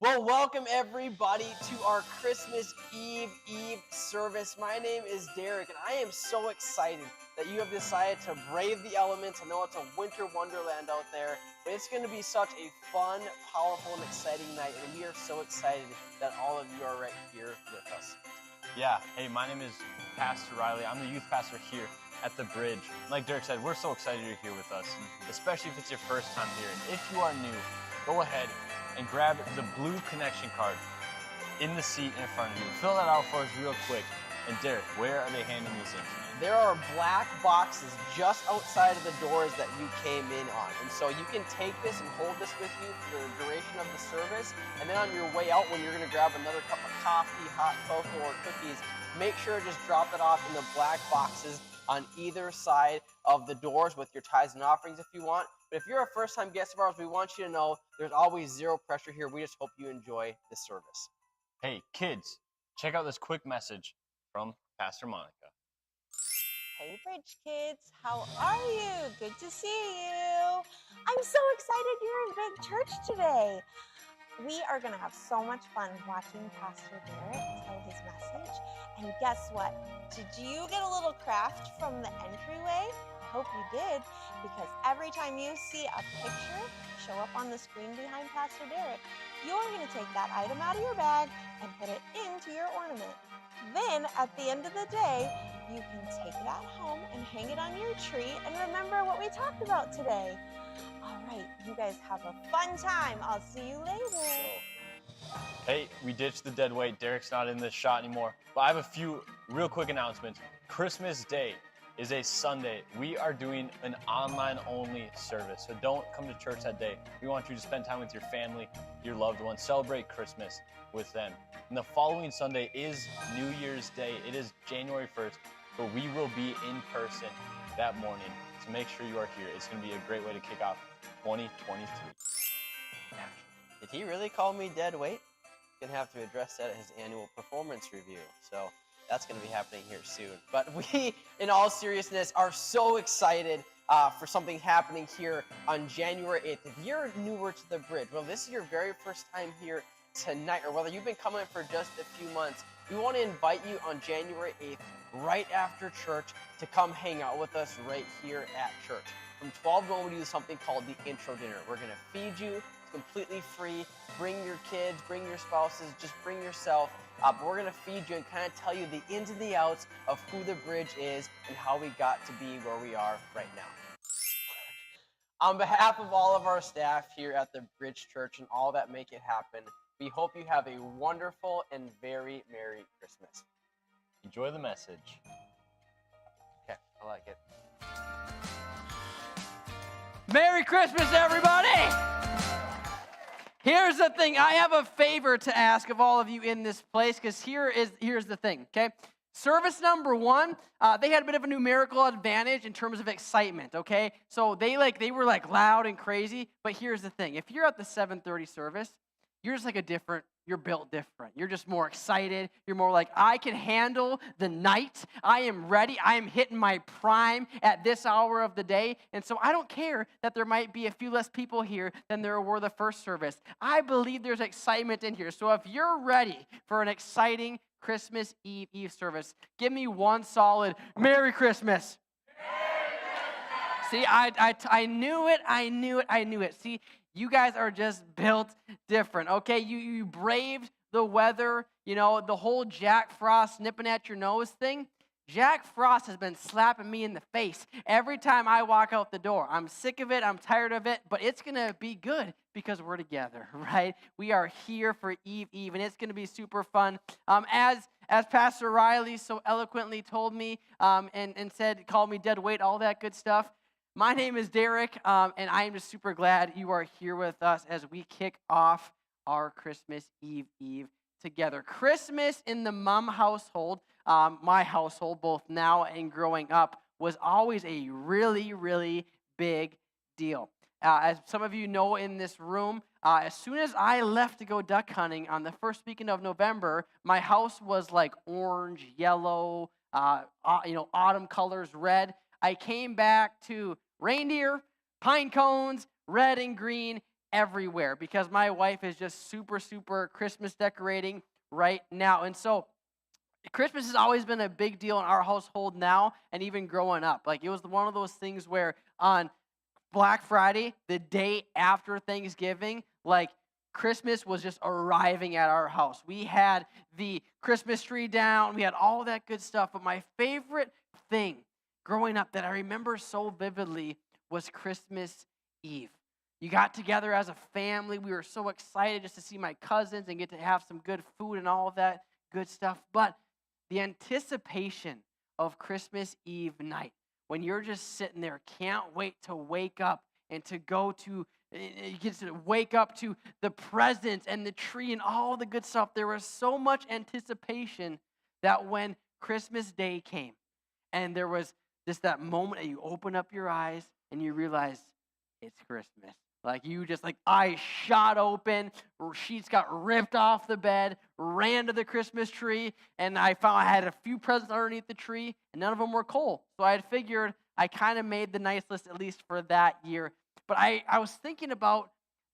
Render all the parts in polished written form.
Well, welcome everybody to our Christmas Eve service. My name is Derek, and I am so excited that you have decided to brave the elements. I know it's a winter wonderland out there, but it's going to be such a fun, powerful, and exciting night, and we are so excited that all of you are right here with us. Yeah, hey, my name is Pastor Riley. I'm the youth pastor here at the Bridge. Like Derek said, we're so excited you're here with us, especially if it's your first time here. If you are new, go ahead and grab the blue connection card in the seat in front of you. Fill that out for us real quick. And Derek, where are they handing these in? There are black boxes just outside of the doors that you came in on. And so you can take this and hold this with you for the duration of the service. And then on your way out, when you're going to grab another cup of coffee, hot cocoa, or cookies, make sure to just drop it off in the black boxes on either side of the doors with your tithes and offerings if you want. But if you're a first-time guest of ours, we want you to know there's always zero pressure here. We just hope you enjoy this service. Hey, kids, check out this quick message from Pastor Monica. Hey, Bridge Kids, how are you? Good to see you. I'm so excited you're in Big Church today. We are going to have so much fun watching Pastor Derek tell his message. And guess what? Did you get a little craft from the entryway? I hope you did, because every time you see a picture show up on the screen behind Pastor Derek, you're going to take that item out of your bag and put it into your ornament. Then, at the end of the day, you can take it at home and hang it on your tree and remember what we talked about today. All right, you guys have a fun time. I'll see you later. Hey, we ditched the dead weight. Derek's not in this shot anymore. But I have a few real quick announcements. Christmas Day is a Sunday. We are doing an online-only service. So don't come to church that day. We want you to spend time with your family, your loved ones, celebrate Christmas with them. And the following Sunday is New Year's Day. It is January 1st, but we will be in person that morning. So make sure you are here. It's going to be a great way to kick off 2023. Did he really call me dead weight? He's going to have to address that at his annual performance review. So that's going to be happening here soon. But we, in all seriousness, are so excited for something happening here on January 8th. If you're newer to the Bridge, well, this is your very first time here tonight, or whether you've been coming for just a few months, we want to invite you on January 8th, right after church, to come hang out with us right here at church. From 12 noon, we do something called the intro dinner. We're going to feed you. It's completely free. Bring your kids, bring your spouses, just bring yourself. But we're going to feed you and kind of tell you the ins and the outs of who the Bridge is and how we got to be where we are right now. On behalf of all of our staff here at the Bridge Church and all that make it happen, we hope you have a wonderful and very Merry Christmas. Enjoy the message. Okay, I like it. Merry Christmas, everybody! Here's the thing. I have a favor to ask of all of you in this place, because here's the thing, okay? Service number 1, they had a bit of a numerical advantage in terms of excitement, okay? So they were loud and crazy, but here's the thing. If you're at the 7:30 service, you're just you're built different. You're just more excited. You're more like, I can handle the night. I am ready. I am hitting my prime at this hour of the day. And so I don't care that there might be a few less people here than there were the first service. I believe there's excitement in here. So if you're ready for an exciting Christmas Eve service, give me one solid Merry Christmas. See, I knew it. See, you guys are just built different, okay? You braved the weather, the whole Jack Frost nipping at your nose thing. Jack Frost has been slapping me in the face every time I walk out the door. I'm sick of it. I'm tired of it, but it's going to be good because we're together, right? We are here for Eve, and it's going to be super fun. As Pastor Riley so eloquently told me and said, called me dead weight, all that good stuff. My name is Derek, and I am just super glad you are here with us as we kick off our Christmas Eve together. Christmas in the Mum household, my household, both now and growing up, was always a really, really big deal. As some of you know in this room, as soon as I left to go duck hunting on the first weekend of November, my house was like orange, yellow, autumn colors, red. I came back to reindeer, pine cones, red and green, everywhere because my wife is just super, super Christmas decorating right now. And so Christmas has always been a big deal in our household now and even growing up. Like it was one of those things where on Black Friday, the day after Thanksgiving, like Christmas was just arriving at our house. We had the Christmas tree down, we had all that good stuff. But my favorite thing growing up that I remember so vividly was Christmas Eve. You got together as a family. We were so excited just to see my cousins and get to have some good food and all of that good stuff. But the anticipation of Christmas Eve night, when you're just sitting there, can't wait to wake up and to go to, you get to wake up to the presents and the tree and all the good stuff. There was so much anticipation that when Christmas Day came and there was just that moment that you open up your eyes and you realize it's Christmas. Like you just like eyes shot open, sheets got ripped off the bed, ran to the Christmas tree, and I found I had a few presents underneath the tree, and none of them were coal. So I had figured I kind of made the nice list at least for that year. But I was thinking about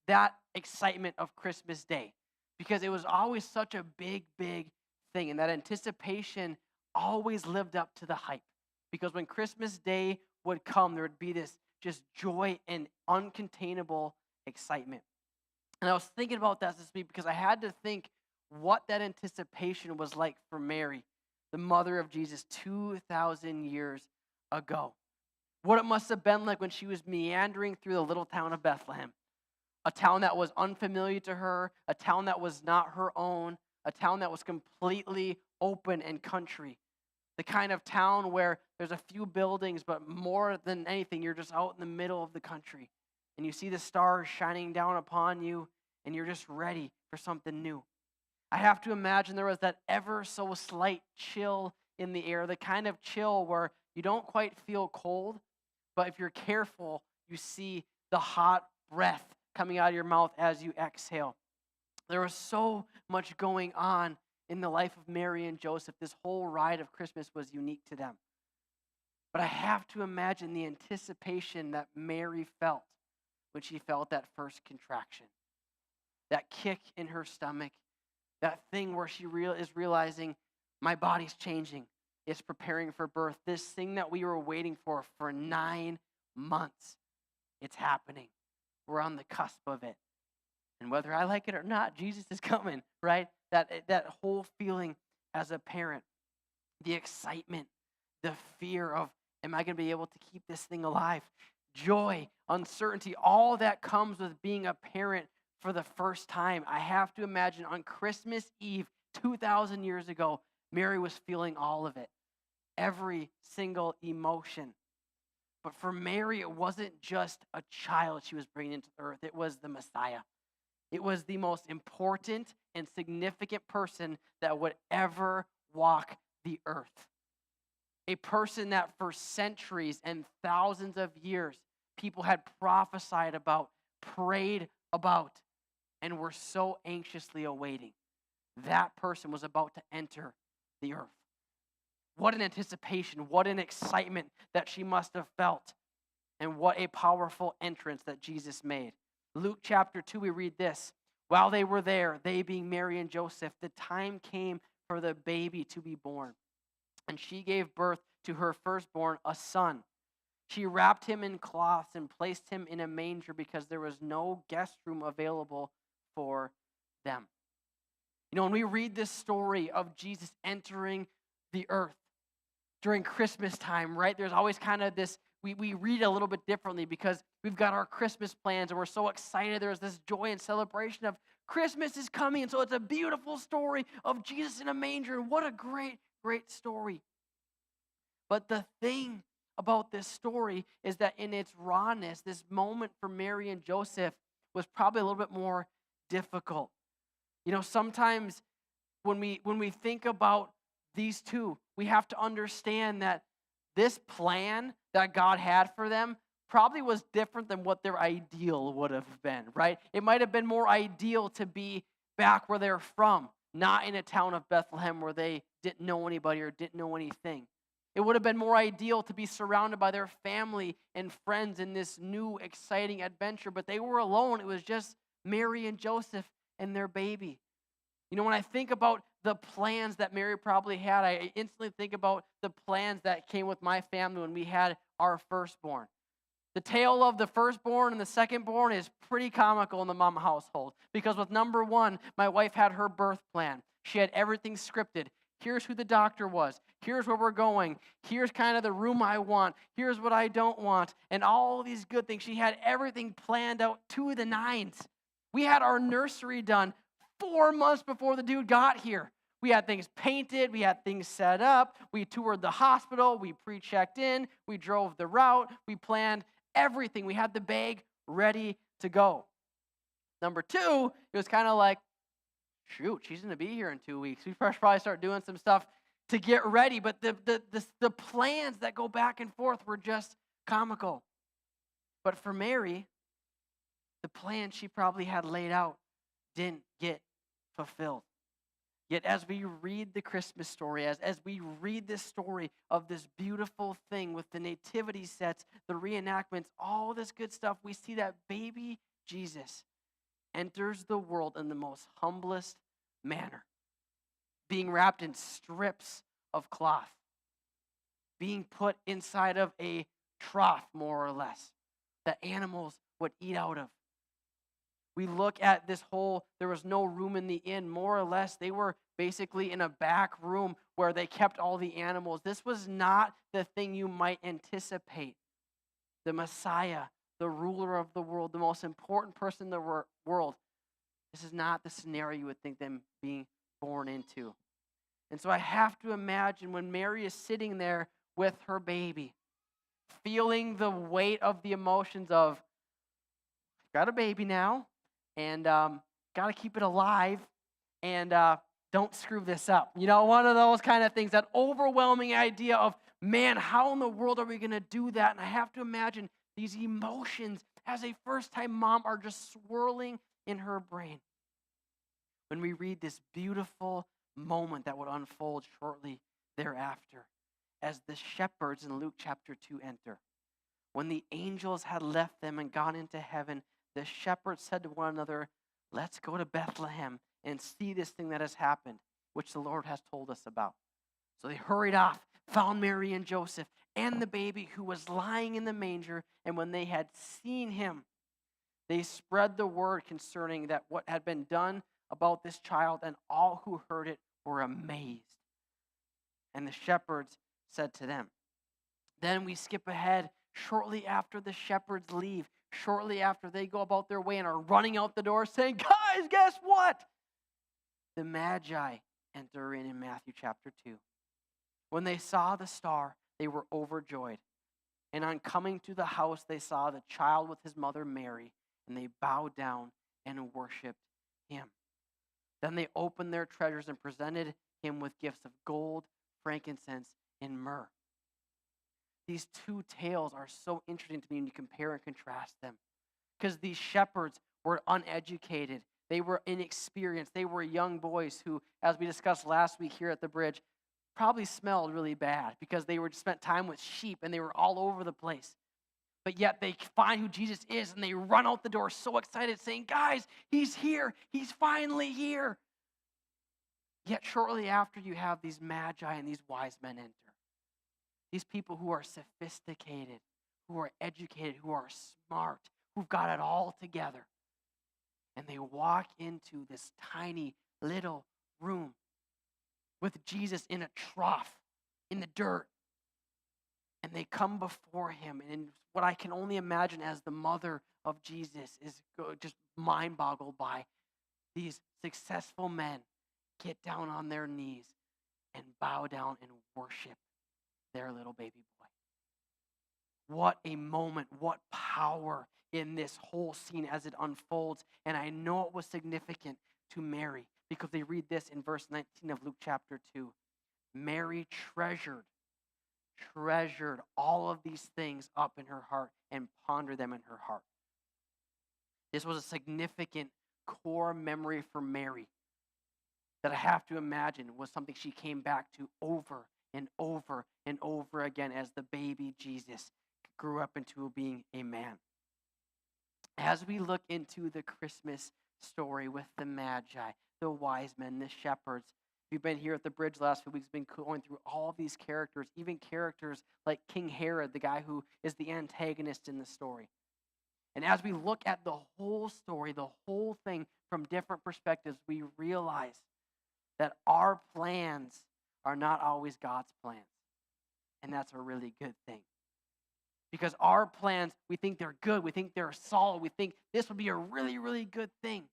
that excitement of Christmas Day because it was always such a big, big thing, and that anticipation always lived up to the hype. Because when Christmas Day would come, there would be this just joy and uncontainable excitement. And I was thinking about that this week because I had to think what that anticipation was like for Mary, the mother of Jesus 2,000 years ago. What it must have been like when she was meandering through the little town of Bethlehem, a town that was unfamiliar to her, a town that was not her own, a town that was completely open and country. The kind of town where there's a few buildings, but more than anything, you're just out in the middle of the country. And you see the stars shining down upon you, and you're just ready for something new. I have to imagine there was that ever so slight chill in the air, the kind of chill where you don't quite feel cold, but if you're careful, you see the hot breath coming out of your mouth as you exhale. There was so much going on in the life of Mary and Joseph. This whole ride of Christmas was unique to them. But I have to imagine the anticipation that Mary felt when she felt that first contraction, that kick in her stomach, that thing where she is realizing my body's changing. It's preparing for birth. This thing that we were waiting for 9 months, it's happening. We're on the cusp of it. And whether I like it or not, Jesus is coming, right? That whole feeling as a parent, the excitement, the fear of, am I going to be able to keep this thing alive? Joy, uncertainty, all that comes with being a parent for the first time. I have to imagine on Christmas Eve, 2,000 years ago, Mary was feeling all of it, every single emotion. But for Mary, it wasn't just a child she was bringing into the earth. It was the Messiah. It was the most important and significant person that would ever walk the earth. A person that for centuries and thousands of years, people had prophesied about, prayed about, and were so anxiously awaiting. That person was about to enter the earth. What an anticipation, what an excitement that she must have felt, and what a powerful entrance that Jesus made. Luke chapter 2, we read this. While they were there, they being Mary and Joseph, the time came for the baby to be born. And she gave birth to her firstborn, a son. She wrapped him in cloths and placed him in a manger because there was no guest room available for them. You know, when we read this story of Jesus entering the earth during Christmas time, right? There's always kind of this, we read it a little bit differently because we've got our Christmas plans and we're so excited. There's this joy and celebration of Christmas is coming. And so it's a beautiful story of Jesus in a manger. And what a great, great story. But the thing about this story is that in its rawness, this moment for Mary and Joseph was probably a little bit more difficult. You know, sometimes when we think about these two, we have to understand that this plan that God had for them probably was different than what their ideal would have been, right? It might have been more ideal to be back where they're from, not in a town of Bethlehem where they didn't know anybody or didn't know anything. It would have been more ideal to be surrounded by their family and friends in this new, exciting adventure, but they were alone. It was just Mary and Joseph and their baby. You know, when I think about the plans that Mary probably had, I instantly think about the plans that came with my family when we had our firstborn. The tale of the firstborn and the secondborn is pretty comical in the mom household because with number one, my wife had her birth plan. She had everything scripted. Here's who the doctor was. Here's where we're going. Here's kind of the room I want. Here's what I don't want. And all these good things. She had everything planned out to the nines. We had our nursery done 4 months before the dude got here. We had things painted. We had things set up. We toured the hospital. We pre-checked in. We drove the route. We planned everything. We had the bag ready to go. Number two, it was kind of like, shoot, she's going to be here in 2 weeks. We should probably start doing some stuff to get ready. But the plans that go back and forth were just comical. But for Mary, the plan she probably had laid out didn't get fulfilled. Yet as we read the Christmas story, as we read this story of this beautiful thing with the nativity sets, the reenactments, all this good stuff, we see that baby Jesus enters the world in the most humblest manner, being wrapped in strips of cloth, being put inside of a trough, more or less, that animals would eat out of. We look at this whole, there was no room in the inn, more or less. They were basically in a back room where they kept all the animals. This was not the thing you might anticipate. The Messiah, the ruler of the world, the most important person in the world. This is not the scenario you would think them being born into. And so I have to imagine when Mary is sitting there with her baby, feeling the weight of the emotions of, got a baby now, and got to keep it alive, and don't screw this up. You know, one of those kind of things, that overwhelming idea of, man, how in the world are we going to do that? And I have to imagine these emotions as a first-time mom are just swirling in her brain when we read this beautiful moment that would unfold shortly thereafter as the shepherds in Luke chapter 2 enter. When the angels had left them and gone into heaven, the shepherds said to one another, let's go to Bethlehem and see this thing that has happened, which the Lord has told us about. So they hurried off, found Mary and Joseph and the baby who was lying in the manger, and when they had seen him, they spread the word concerning that what had been done about this child, and all who heard it were amazed. And the shepherds said to them, then we skip ahead. Shortly after the shepherds leave, shortly after they go about their way and are running out the door saying, guys, guess what? The Magi enter in Matthew chapter 2. When they saw the star, they were overjoyed. And on coming to the house, they saw the child with his mother Mary, and they bowed down and worshiped him. Then they opened their treasures and presented him with gifts of gold, frankincense, and myrrh. These two tales are so interesting to me when you compare and contrast them, because these shepherds were uneducated. They were inexperienced. They were young boys who, as we discussed last week here at the bridge, probably smelled really bad because they were spent time with sheep and they were all over the place. But yet they find who Jesus is and they run out the door so excited saying, guys, he's here. He's finally here. Yet shortly after, you have these magi and these wise men enter. These people who are sophisticated, who are educated, who are smart, who've got it all together. And they walk into this tiny little room with Jesus in a trough in the dirt. And they come before him. And what I can only imagine as the mother of Jesus is just mind-boggled by these successful men get down on their knees and bow down and worship their little baby boy. What a moment, what power in this whole scene as it unfolds. And I know it was significant to Mary because they read this in verse 19 of Luke chapter 2. Mary treasured all of these things up in her heart and pondered them in her heart. This was a significant core memory for Mary that I have to imagine was something she came back to over and over again as the baby Jesus grew up into being a man. As we look into the Christmas story with the Magi, the wise men, the shepherds, if you've been here at the bridge the last few weeks, been going through all of these characters, even characters like King Herod, the guy who is the antagonist in the story. And as we look at the whole story, the whole thing from different perspectives, we realize that our plans are not always God's plans. And that's a really good thing. Because our plans, we think they're good, we think they're solid, we think this would be a really, really good thing.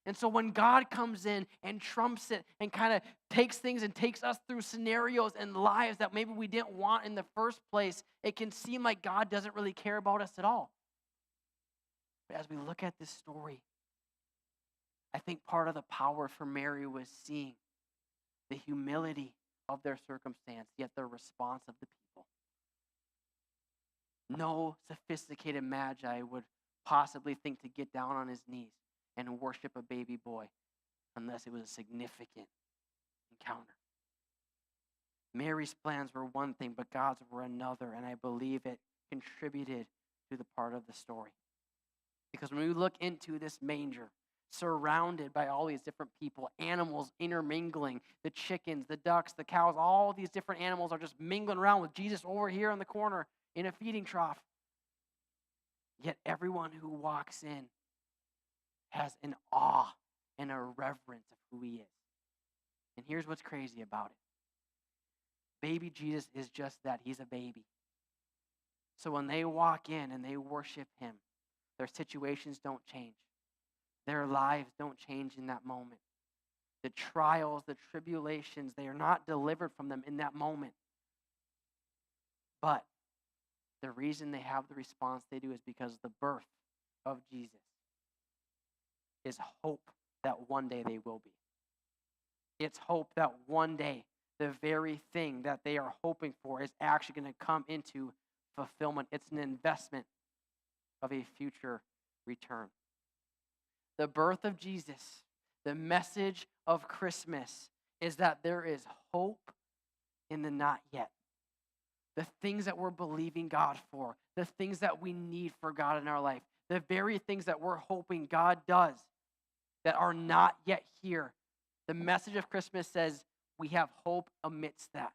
And so when God comes in and trumps it and kind of takes things and takes us through scenarios and lives that maybe we didn't want in the first place, it can seem like God doesn't really care about us at all. But as we look at this story, I think part of the power for Mary was seeing the humility of their circumstance, yet the response of the people. No sophisticated magi would possibly think to get down on his knees and worship a baby boy unless it was a significant encounter. Mary's plans were one thing, but God's were another, and I believe it contributed to the part of the story. Because when we look into this manger, surrounded by all these different people, animals intermingling, the chickens, the ducks, the cows, all these different animals are just mingling around with Jesus over here in the corner in a feeding trough. Yet everyone who walks in has an awe and a reverence of who he is. And here's what's crazy about it. Baby Jesus is just that. He's a baby. So when they walk in and they worship him, their situations don't change. Their lives don't change in that moment. The trials, the tribulations, they are not delivered from them in that moment. But the reason they have the response they do is because the birth of Jesus is hope that one day they will be. It's hope that one day the very thing that they are hoping for is actually going to come into fulfillment. It's an investment of a future return. The birth of Jesus, the message of Christmas, is that there is hope in the not yet. The things that we're believing God for, the things that we need for God in our life, the very things that we're hoping God does that are not yet here. The message of Christmas says we have hope amidst that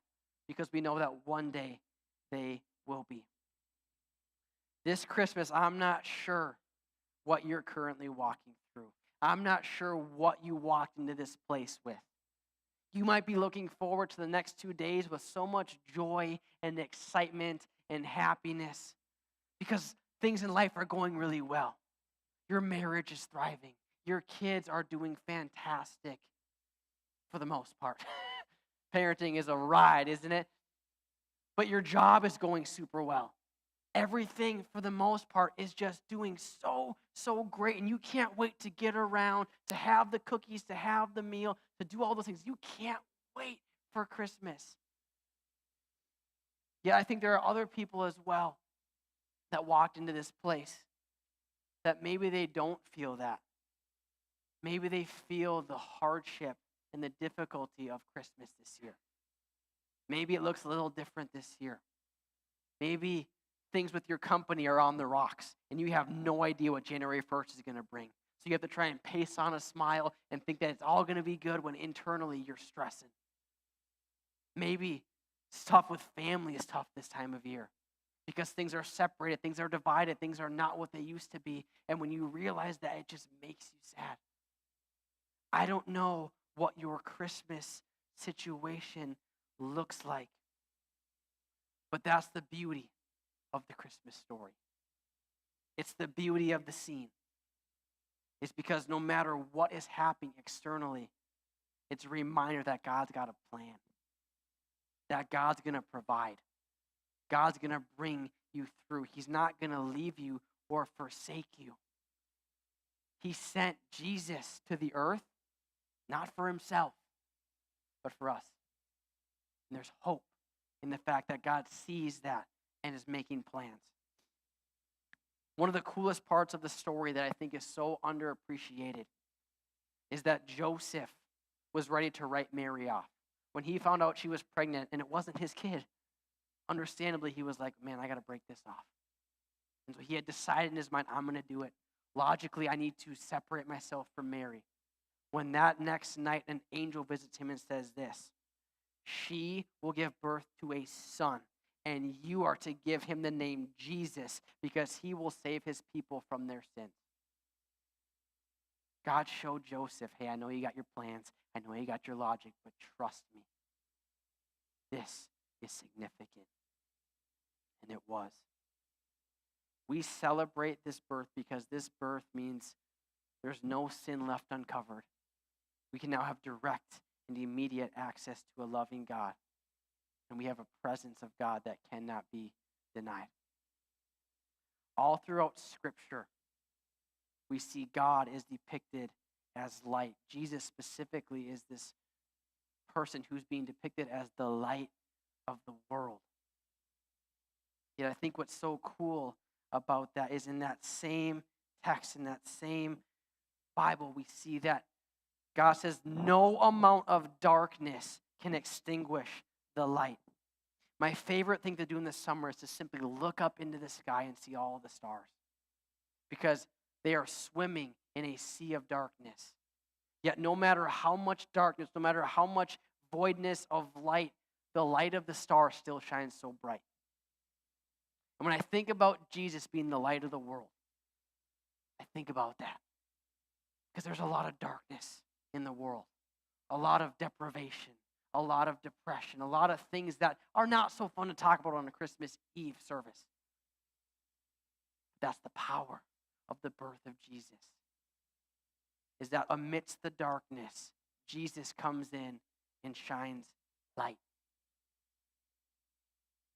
because we know that one day they will be. This Christmas, I'm not sure what you're currently walking through. I'm not sure what you walked into this place with. You might be looking forward to the next 2 days with so much joy and excitement and happiness because things in life are going really well. Your marriage is thriving. Your kids are doing fantastic for the most part. Parenting is a ride, isn't it? But your job is going super well. Everything, for the most part, is just doing so great. And you can't wait to get around, to have the cookies, to have the meal, to do all those things. You can't wait for Christmas. Yet I think there are other people as well that walked into this place that maybe they don't feel that. Maybe they feel the hardship and the difficulty of Christmas this year. Maybe it looks a little different this year. Maybe things with your company are on the rocks, and you have no idea what January 1st is going to bring. So you have to try and pace on a smile and think that it's all going to be good when internally you're stressing. Maybe it's tough with family is tough this time of year because things are separated, things are divided, things are not what they used to be. And when you realize that, it just makes you sad. I don't know what your Christmas situation looks like, but that's the beauty of the Christmas story. It's the beauty of the scene. It's because no matter what is happening externally, it's a reminder that God's got a plan, that God's going to provide. God's going to bring you through. He's not going to leave you or forsake you. He sent Jesus to the earth, not for himself, but for us. And there's hope in the fact that God sees that and is making plans. One of the coolest parts of the story that I think is so underappreciated is that Joseph was ready to write Mary off. when he found out she was pregnant and it wasn't his kid, understandably, he was like, man, I got to break this off. And so he had decided in his mind, I'm going to do it. Logically, I need to separate myself from Mary. When that next night, an angel visits him and says this, she will give birth to a son, and you are to give him the name Jesus because he will save his people from their sins. God showed Joseph, hey, I know you got your plans. I know you got your logic, but trust me. This is significant. And it was. We celebrate this birth because this birth means there's no sin left uncovered. We can now have direct and immediate access to a loving God. And we have a presence of God that cannot be denied. All throughout Scripture, we see God is depicted as light. Jesus specifically is this person who's being depicted as the light of the world. Yet I think what's so cool about that is in that same text, in that same Bible, we see that God says no amount of darkness can extinguish the light. My favorite thing to do in the summer is to simply look up into the sky and see all the stars, because they are swimming in a sea of darkness. Yet no matter how much darkness, no matter how much voidness of light, the light of the star still shines so bright. And when I think about Jesus being the light of the world, I think about that. Because there's a lot of darkness in the world, a lot of deprivation, a lot of depression, a lot of things that are not so fun to talk about on a Christmas Eve service. That's the power of the birth of Jesus, is that amidst the darkness, Jesus comes in and shines light.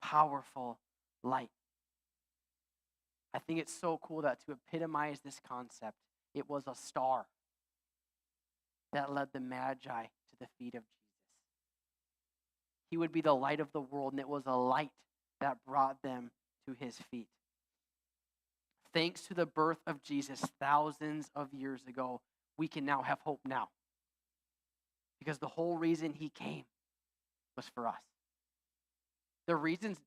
Powerful light. I think it's so cool that to epitomize this concept, it was a star that led the Magi to the feet of Jesus. He would be the light of the world, and it was a light that brought them to his feet. Thanks to the birth of Jesus thousands of years ago, we can now have hope now. Because the whole reason he came was for us. The reason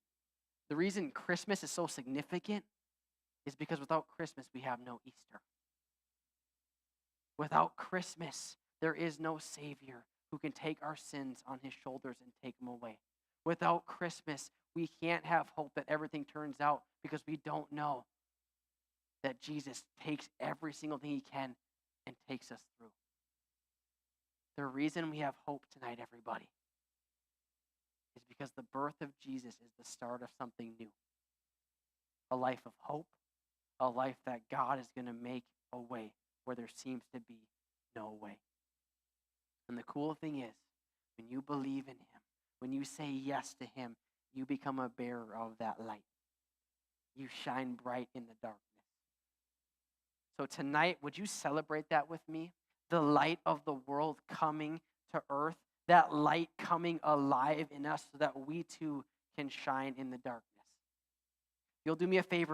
Christmas is so significant is because without Christmas, we have no Easter. Without Christmas, there is no Savior who can take our sins on his shoulders and take them away. Without Christmas, we can't have hope that everything turns out because we don't know that Jesus takes every single thing he can and takes us through. The reason we have hope tonight, everybody, is because the birth of Jesus is the start of something new. A life of hope, a life that God is going to make a way where there seems to be no way. And the cool thing is, when you believe in him, when you say yes to him, you become a bearer of that light. You shine bright in the darkness. So tonight, would you celebrate that with me? The light of the world coming to earth, that light coming alive in us so that we too can shine in the darkness. You'll do me a favor.